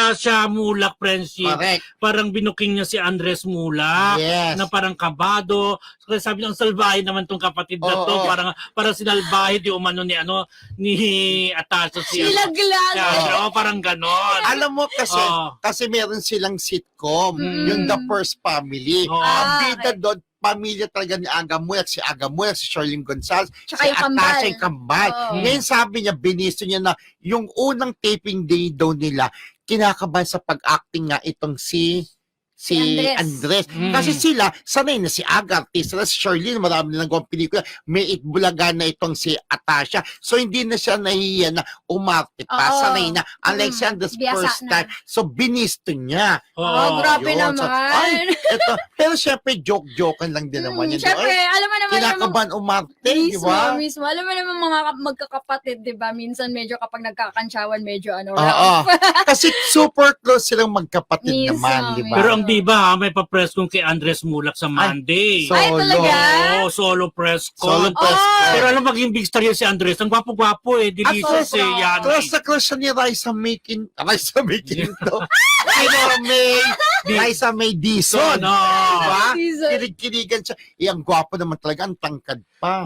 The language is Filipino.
Atasha Mulak friendship. Correct. Parang binuking niya si Andres Mulak. Yes. Na parang kabado. Kaya sabi niya, ang salbahe naman tong kapatid na to. Oo. Parang sinalbahe di umano ni Atasha Silaglag. parang ganon. Alam mo kasi meron silang sitcom, yung The First Family. Oo. Ang Ah, bida doon, pamilya talaga ni Aga Mulak, si Charlene Gonzalez, Tsaka si yung kambal. Atasha yung kambal. Oo. Ngayon sabi niya, binisto niya na yung unang taping day daw nila, kinakabahan sa pag-acting nga itong si Andres. Kasi sila, sanay na si Aga, artista na si Charlene, marami nilang gawang pelikula, may itbulaga na itong si Atasha. So, hindi na siya nahihiya na umarte pa, Oo. sanay na. Unlike si Andres, Biyasa first na. time. So, binisto niya. Oh, grabe Yun. So, naman. ay, eto, pero syempre, joke-jokean lang din naman yun. Siyempre, alam mo naman Kinakabahan umarte, di ba? Mismo. Alam mo naman mga magkakapatid, di ba? Minsan medyo kapag nagkakansyawan, medyo Oo. rough. Kasi super close silang magkapatid Mismo, naman, di ba? Pero ang diba, may pa-press con kay Andres Mulak sa Monday. Ay, talaga? Oo, solo press Solo con. press con. Pero alam, maging big star yan si Andres. Ang gwapo-gwapo delicious yan. Close na close siya ni Raisa Making to. Raisa May Dizon. No. Diba? Dizon. Kinig-kinigan siya. Ang gwapo naman talaga, ang tangkad pa.